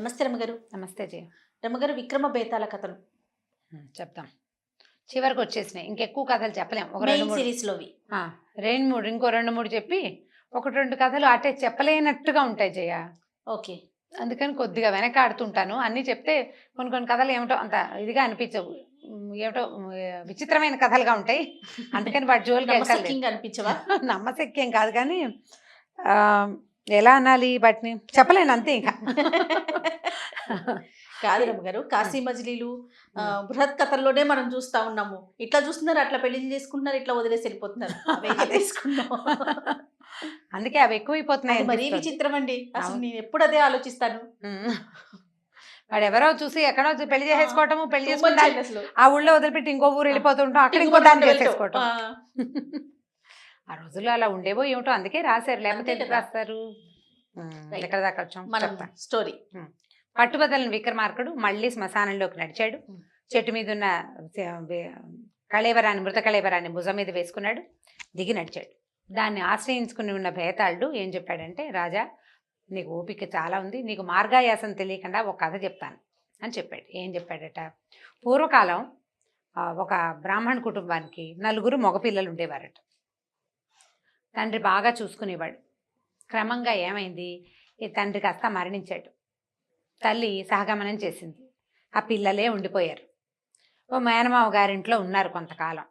నమస్తే రమగారు. నమస్తే జయ. రమగారు, విక్రమ బేతాళ కథలు చెప్తాం. చివరికి వచ్చేసినాయి. ఇంకెక్కువ కథలు చెప్పలేం. ఒక రెండు మెయిన్ మూడు సిరీస్ లోవి రెండు మూడు ఇంకో రెండు మూడు చెప్పి ఒకటి రెండు కథలు అటే చెప్పలేనట్టుగా ఉంటాయి జయ. ఓకే. అందుకని కొద్దిగా వెనకాడుతుంటాను. అన్నీ చెప్తే కొన్ని కొన్ని కథలు ఏమిటో అంత ఇదిగా అనిపించవు, ఏమిటో విచిత్రమైన కథలుగా ఉంటాయి. అందుకని వాటి జోలికి నమ్మశక్యంగా అనిపించవా? నమ్మశక్యం కాదు కానీ ఎలా అనాలి వాటిని చెప్పలేను అంతే. ఇంకా కాదు రమగారు, కాశీ మజిలీలు బృహత్ కథల్లోనే మనం చూస్తా ఉన్నాము. ఇట్లా చూస్తున్నారు, అట్లా పెళ్లి చేసుకుంటున్నారు, ఇట్లా వదిలేసి వెళ్ళిపోతున్నారు. అందుకే అవి ఎక్కువైపోతున్నాయి. మరీ విచిత్రం అండి. అసలు నేను ఎప్పుడు అదే ఆలోచిస్తాను. వాడు ఎవరో చూసి ఎక్కడో పెళ్లి చేసేసుకోవటము, పెళ్లి చేసుకుంటారు, అసలు ఆ ఊళ్ళో వదిలిపెట్టి ఇంకో ఊరు వెళ్ళిపోతుంటాం, అక్కడ ఇంకో దాన్ని చేసేసుకోవటం. ఆ రోజుల్లో అలా ఉండేవో ఏమిటో, అందుకే రాశారు. లేకపోతే ఎందుకు రాస్తారు? ఎక్కడ దాకా వచ్చాం స్టోరీ. పట్టుబదలని విక్రమార్కుడు మళ్ళీ శ్మశానంలోకి నడిచాడు. చెట్టు మీద ఉన్న కళేబరాన్ని, మృత కళేబరాన్ని భుజం మీద వేసుకున్నాడు, దిగి నడిచాడు. దాన్ని ఆశ్రయించుకుని ఉన్న భేతాళుడు ఏం చెప్పాడంటే, రాజా నీకు ఓపిక చాలా ఉంది, నీకు మార్గాయాసం తెలియకుండా ఒక కథ చెప్తాను అని చెప్పాడు. ఏం చెప్పాడట, పూర్వకాలం ఒక బ్రాహ్మణ కుటుంబానికి 4 మగపిల్లలు ఉండేవారట. తండ్రి బాగా చూసుకునేవాడు. క్రమంగా ఏమైంది, ఈ తండ్రి కాస్త మరణించాడు. తల్లి సహగమనం చేసింది. ఆ పిల్లలే ఉండిపోయారు. ఓ మేనమామ గారింట్లో ఉన్నారు కొంతకాలం.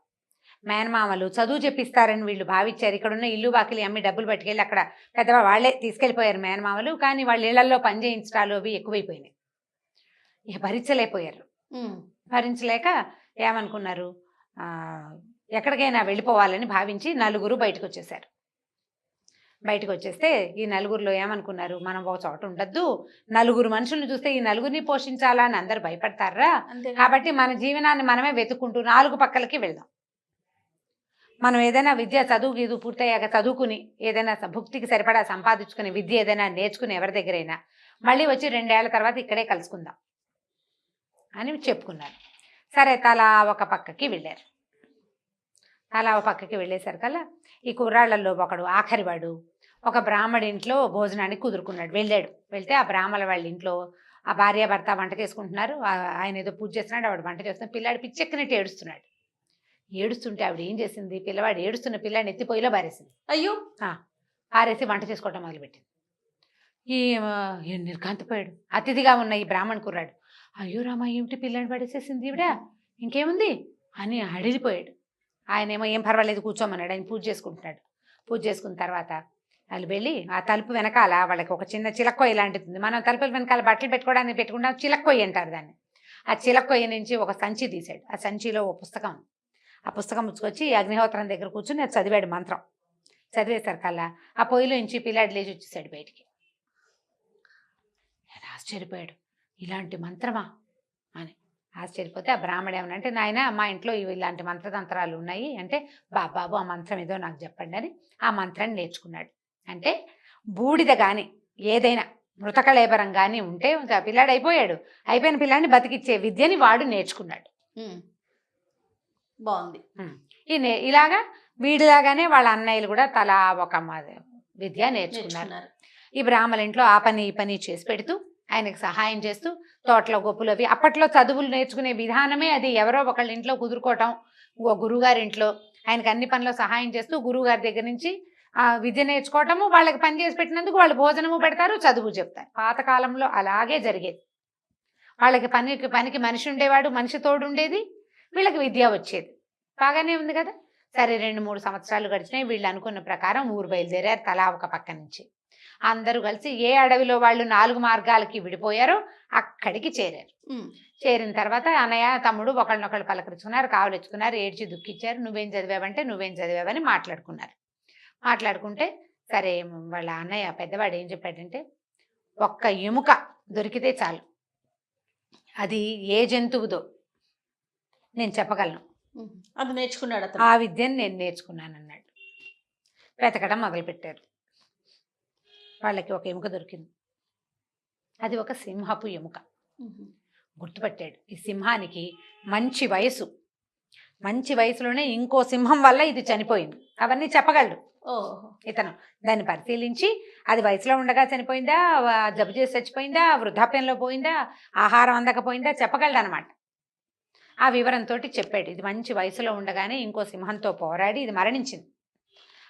మేనమామలు చదువు చెప్పిస్తారని వీళ్ళు భావించారు. ఇక్కడున్న ఇల్లు బాకిలి అమ్మి డబ్బులు పట్టుకెళ్ళి అక్కడ పెద్దవా వాళ్లే తీసుకెళ్ళిపోయారు మేనమామలు. కానీ వాళ్ళ ఇళ్లలో పని చేయించడాలు అవి ఎక్కువైపోయినాయి. ఇక భరించలేకపోయారు. భరించలేక ఏమనుకున్నారు, ఎక్కడికైనా వెళ్ళిపోవాలని భావించి 4 బయటకు వచ్చేసారు. బయటకు వచ్చేస్తే ఈ 4 ఏమనుకున్నారు, మనం ఒక చోట ఉండద్దు, 4 మనుషులను చూస్తే ఈ 4ని పోషించాలా అని అందరు భయపడతారా, కాబట్టి మన జీవనాన్ని మనమే వెతుక్కుంటూ 4 పక్కలకి వెళ్దాం. మనం ఏదైనా విద్య చదువు పూర్తయ్యాక చదువుకుని ఏదైనా భుక్తికి సరిపడా సంపాదించుకుని విద్య ఏదైనా నేర్చుకుని ఎవరి దగ్గరైనా మళ్ళీ వచ్చి 2 ఏళ్ల తర్వాత ఇక్కడే కలుసుకుందాం అని చెప్పుకున్నారు. సరే, తలా ఒక పక్కకి వెళ్ళారు. తలా ఒక పక్కకి వెళ్ళేసరికల్లా ఈ కుర్రాళ్లలో ఒకడు ఆఖరివాడు ఒక బ్రాహ్మడి ఇంట్లో భోజనానికి కుదురుకున్నాడు. వెళ్తే ఆ బ్రాహ్మణ వాళ్ళ ఇంట్లో ఆ భార్య భర్త వంట చేసుకుంటున్నారు. ఆయన ఏదో పూజ చేస్తున్నాడు, ఆవిడ వంట చేస్తున్నాడు. పిల్లాడు పిచ్చెక్కినట్టు ఏడుస్తున్నాడు. ఏడుస్తుంటే ఆవిడ ఏం చేసింది, పిల్లవాడు ఏడుస్తున్న పిల్లాడిని ఎత్తి పొయ్యిలో పారేసింది. అయ్యో! పారేసి వంట చేసుకోవటం మొదలుపెట్టింది. ఈ నిర్ఘాంతపోయాడు అతిథిగా ఉన్న ఈ బ్రాహ్మణ కుర్రాడు. అయ్యో రామ, ఏమిటి పిల్లాడిని పడేసేసింది ఈవిడ, ఇంకేముంది అని అడిగిపోయాడు. ఆయన ఏమో ఏం పర్వాలేదు కూర్చోమన్నాడు. ఆయన పూజ చేసుకుంటున్నాడు. పూజ చేసుకున్న తర్వాత వాళ్ళు వెళ్ళి ఆ తలుపు వెనకాల వాళ్ళకి ఒక చిన్న చిలక్కొయ్య లాంటిది ఉంది. మనం తలుపుల వెనకాల బట్టలు పెట్టుకోవడానికి పెట్టుకుంటాం, చిలక్కొయ్య అంటారు దాన్ని. ఆ చిలక్కొయ్య నుంచి ఒక సంచి తీశాడు. ఆ సంచిలో ఒక పుస్తకం, ఆ పుస్తకం ముచ్చుకొచ్చి అగ్నిహోత్రం దగ్గర కూర్చుని అది చదివాడు మంత్రం. చదివేసరికల్లా ఆ పొయ్యిలో నుంచి పిల్లాడు లేచి వచ్చేసాడు బయటికి. ఆశ్చర్యపోయాడు, ఇలాంటి మంత్రమా అని ఆశ్చర్యపోతే ఆ బ్రాహ్మడు ఏమనంటే, నాయన మా ఇంట్లో ఇలాంటి మంత్రతంత్రాలు ఉన్నాయి అంటే, బాబు ఆ మంత్రం ఏదో నాకు చెప్పండి అని ఆ మంత్రాన్ని నేర్చుకున్నాడు. అంటే బూడిద కానీ ఏదైనా మృతకళేబరం కానీ ఉంటే పిల్లాడు అయిపోయిన పిల్లాడిని బతికిచ్చే విద్యని వాడు నేర్చుకున్నాడు. బాగుంది. ఇలాగా వీడిలాగానే వాళ్ళ అన్నయ్యలు కూడా తలా ఒక విద్య నేర్చుకున్నారు. ఈ బ్రాహ్మణ ఇంట్లో ఆ పని ఈ పని చేసి పెడుతూ ఆయనకు సహాయం చేస్తూ తోటలో గొప్పలు అవి, అప్పట్లో చదువులు నేర్చుకునే విధానమే అది. ఎవరో ఒకళ్ళ ఇంట్లో కుదురుకోవటం, గురువుగారి ఇంట్లో ఆయనకు అన్ని పనిలో సహాయం చేస్తూ గురువుగారి దగ్గర నుంచి ఆ విద్య నేర్చుకోవటము, వాళ్ళకి పని చేసి పెట్టినందుకు వాళ్ళు భోజనము పెడతారు, చదువు చెప్తారు. పాతకాలంలో అలాగే జరిగేది. వాళ్ళకి పనికి మనిషి ఉండేవాడు, మనిషి తోడు ఉండేది, వీళ్ళకి విద్య వచ్చేది. బాగానే ఉంది కదా. సరే, 2-3 సంవత్సరాలు గడిచినాయి. వీళ్ళు అనుకున్న ప్రకారం ఊరు బయలుదేరారు. తలా ఒక పక్క నుంచి అందరూ కలిసి ఏ అడవిలో వాళ్ళు 4 మార్గాలకి విడిపోయారో అక్కడికి చేరారు. చేరిన తర్వాత అన్నయ్య తమ్ముడు ఒకళ్ళనొకళ్ళు పలకరించుకున్నారు, కావలిచ్చుకున్నారు, ఏడ్చి దుఃఖించారు. నువ్వేం చదివావంటే నువ్వేం చదివావని మాట్లాడుకున్నారు. మాట్లాడుకుంటే సరే, వాళ్ళ అన్నయ్య పెద్దవాడు ఏం చెప్పాడంటే, ఒక్క ఎముక దొరికితే చాలు, అది ఏ జంతువుదో నేను చెప్పగలను, అది నేర్చుకున్నాడు. ఆ విద్యను నేను నేర్చుకున్నాను అన్నాడు. వెతకడం మొదలుపెట్టారు. వాళ్ళకి ఒక ఎముక దొరికింది. అది ఒక సింహపు ఎముక. గుర్తుపట్టాడు, ఈ సింహానికి మంచి వయసులోనే ఇంకో సింహం వల్ల ఇది చనిపోయింది. అవన్నీ చెప్పగలడు. ఓహో. ఇతను దాన్ని పరిశీలించి అది వయసులో ఉండగా చనిపోయిందా, జబ్బు చేసి చచ్చిపోయిందా, వృద్ధాప్యంలో పోయిందా, ఆహారం అందకపోయిందా చెప్పగలడు అనమాట. ఆ వివరంతో చెప్పాడు, ఇది మంచి వయసులో ఉండగానే ఇంకో సింహంతో పోరాడి ఇది మరణించింది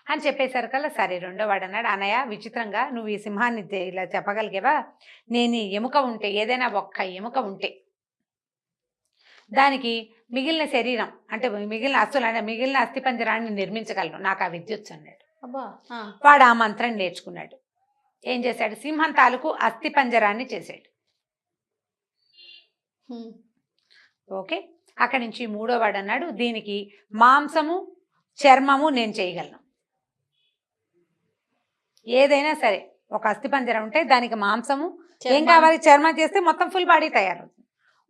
అని చెప్పేసరికల్లా సరే రెండో వాడు అన్నాడు, అన్నయ్య విచిత్రంగా నువ్వు ఈ సింహాన్ని ఇలా చెప్పగలిగేవా, నేను ఈ ఎముక ఉంటే ఏదైనా ఒక్క ఎముక ఉంటే దానికి మిగిలిన శరీరం అంటే మిగిలిన అస్థిపంజరాన్ని నిర్మించగలను, నాకు ఆ విద్య వచ్చు అన్నాడు. అబ్బా. వాడు ఆ మంత్రం నేర్చుకున్నాడు. ఏం చేశాడు, సింహం తాలూకు అస్థిపంజరాన్ని చేశాడు. ఓకే, అక్కడి నుంచి మూడో వాడు అన్నాడు, దీనికి మాంసము చర్మము నేను చేయగలను, ఏదైనా సరే ఒక అస్థిపంజరం ఉంటే దానికి మాంసము ఏం కావాలి, చర్మం చేస్తే మొత్తం ఫుల్ బాడీ తయారవుతుంది.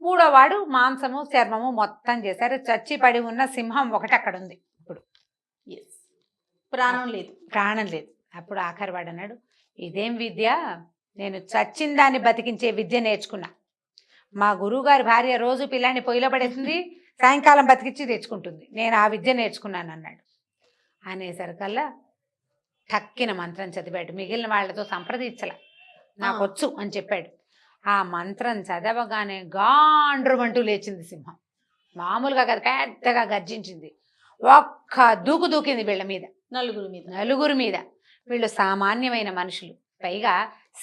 మూడో వాడు మాంసము చర్మము మొత్తం చేశారు. చచ్చి పడి ఉన్న సింహం ఒకటి అక్కడ ఉంది. ఇప్పుడు ప్రాణం లేదు, ప్రాణం లేదు. అప్పుడు ఆఖరి వాడు అన్నాడు, ఇదేం విద్య, నేను చచ్చిన దాన్ని బతికించే విద్య నేర్చుకున్నా. మా గురువుగారి భార్య రోజు పిల్లాన్ని పొయ్యిలో పడేస్తుంది, సాయంకాలం బతికించి తెచ్చుకుంటుంది, నేను ఆ విద్య నేర్చుకున్నాను అన్నాడు. అనేసరికల్లా టక్కిన మంత్రం చదివాడు. మిగిలిన వాళ్ళతో సంప్రదించల, నాకు వచ్చు అని చెప్పాడు. ఆ మంత్రం చదవగానే గాండ్రుమంటూ లేచింది సింహం. మామూలుగా కాదు, పెద్దగా గర్జించింది. ఒక్క దూకు దూకింది వీళ్ళ మీద, నలుగురు మీద. వీళ్ళు సామాన్యమైన మనుషులు, పైగా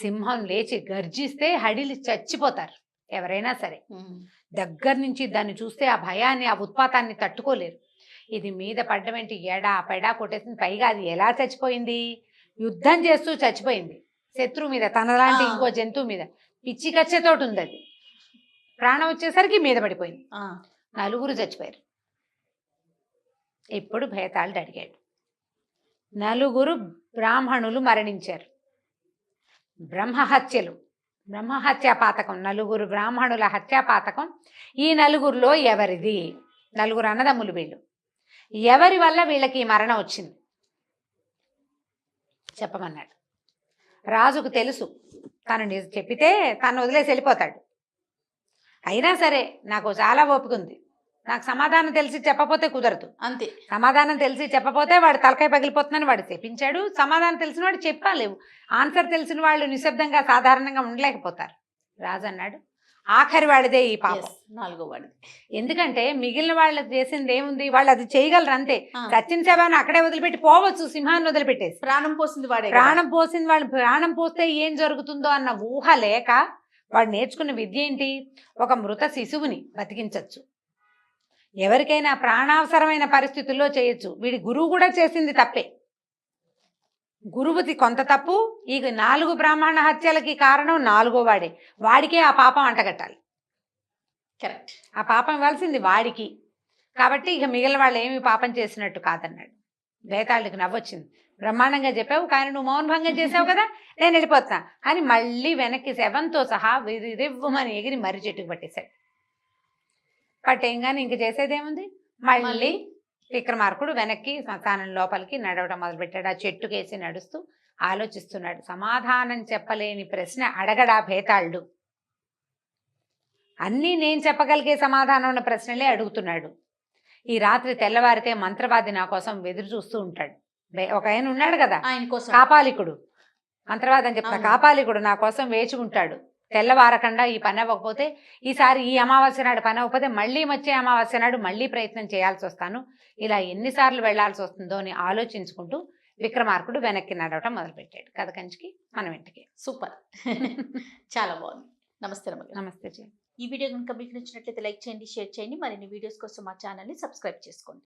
సింహం లేచి గర్జిస్తే హడిలి చచ్చిపోతారు ఎవరైనా సరే. దగ్గర నుంచి దాన్ని చూస్తే ఆ భయాన్ని, ఆ ఉత్పాతాన్ని తట్టుకోలేరు. ఇది మీద పడ్డమేంటి, ఎడా పెడా కొట్టేసింది. పైగా అది ఎలా చచ్చిపోయింది, యుద్ధం చేస్తూ చచ్చిపోయింది. శత్రువు మీద, తనలాంటి ఇంకో జంతువు మీద పిచ్చి కచ్చేతోటి ఉంది. అది ప్రాణం వచ్చేసరికి మీద పడిపోయింది. నలుగురు చచ్చిపోయారు. ఇప్పుడు భేతాళుడు అడిగాడు, నలుగురు బ్రాహ్మణులు మరణించారు, బ్రహ్మహత్యా పాతకం, నలుగురు బ్రాహ్మణుల హత్యా పాతకం ఈ నలుగురిలో ఎవరిది? నలుగురు అన్నదమ్ములు వీళ్ళు, ఎవరి వల్ల వీళ్ళకి ఈ మరణం వచ్చింది చెప్పమన్నాడు. రాజుకు తెలుసు, తను చెప్పితే తను వదిలేసి వెళ్ళిపోతాడు. అయినా సరే నాకు చాలా ఓపిక ఉంది, నాకు సమాధానం తెలిసి చెప్పపోతే కుదరదు అంతే. సమాధానం తెలిసి చెప్పపోతే వాడు తలకాయ పగిలిపోతుందని వాడు చెప్పించాడు. సమాధానం తెలిసిన వాడు చెప్పాలి, ఆన్సర్ తెలిసిన వాళ్ళు నిశ్శబ్దంగా సాధారణంగా ఉండలేకపోతారు. రాజు అన్నాడు, ఆఖరి వాడిదే ఈ పాపం, నాలుగో వాడిది. ఎందుకంటే మిగిలిన వాళ్ళు చేసింది ఏముంది, వాళ్ళు అది చేయగలరు అంతే. సచిన్ శవాన్ని అక్కడే వదిలిపెట్టి పోవచ్చు, సింహాన్ని వదిలిపెట్టేసి. ప్రాణం పోసింది వాడే, ప్రాణం పోసింది వాళ్ళు. ప్రాణం పోస్తే ఏం జరుగుతుందో అన్న ఊహ లేక వాడు నేర్చుకున్న విద్య ఏంటి, ఒక మృత శిశువుని బతికించవచ్చు. ఎవరికైనా ప్రాణావసరమైన పరిస్థితుల్లో చేయొచ్చు. వీడి గురువు కూడా చేసింది తప్పే, గురువుది కొంత తప్పు. ఈ 4 బ్రాహ్మణ హత్యలకి కారణం 4గో వాడే, వాడికే ఆ పాపం అంటగట్టాలి. కరెక్ట్, ఆ పాపం ఇవ్వాల్సింది వాడికి. కాబట్టి ఇక మిగిలిన వాళ్ళు ఏమి పాపం చేసినట్టు కాదన్నాడు. భేతాళుడికి నవ్వొచ్చింది, బ్రహ్మాండంగా చెప్పావు, కానీ నువ్వు మౌనభంగం చేసావు కదా, నేను వెళ్ళిపోతున్నా అని మళ్ళీ వెనక్కి శవంతో సహా రివ్వమని ఎగిరి మర్రి చెట్టుకు పట్టేశాడు. పట్టేయంగానే ఇంక చేసేదేముంది, మళ్ళీ విక్రమార్కుడు వెనక్కి శ్మశానం లోపలికి నడవడం మొదలుపెట్టాడు. ఆ చెట్టుకేసి నడుస్తూ ఆలోచిస్తున్నాడు. సమాధానం చెప్పలేని ప్రశ్న అడగడా భేతాళుడు, అన్నీ నేను చెప్పగలిగే సమాధానం ఉన్న ప్రశ్నలే అడుగుతున్నాడు. ఈ రాత్రి తెల్లవారితే మంత్రవాది నా కోసం ఎదురు చూస్తూ ఉంటాడు. ఒక ఆయన ఉన్నాడు కదా, ఆయన కోసం కాపాలికుడు, మంత్రవాది అని చెప్తా, కాపాలికుడు నా కోసం వేచి ఉంటాడు. తెల్లవారకుండా ఈ పని అవ్వకపోతే, ఈసారి ఈ అమావాస్య నాడు పని అవ్వకపోతే మళ్ళీ వచ్చే అమావాస్య నాడు మళ్ళీ ప్రయత్నం చేయాల్సి వస్తాను, ఇలా ఎన్నిసార్లు వెళ్లాల్సి వస్తుందో అని ఆలోచించుకుంటూ విక్రమార్కుడు వెనక్కి నడవటం మొదలుపెట్టాడు. కథ కంచికి మనం ఇంటికి. సూపర్, చాలా బాగుంది. నమస్తే రమణ. నమస్తే జీ. ఈ వీడియో కనుక మీకు నచ్చినట్లయితే లైక్ చేయండి, షేర్ చేయండి. మరిన్ని వీడియోస్ కోసం మా ఛానల్ని సబ్స్క్రైబ్ చేసుకోండి.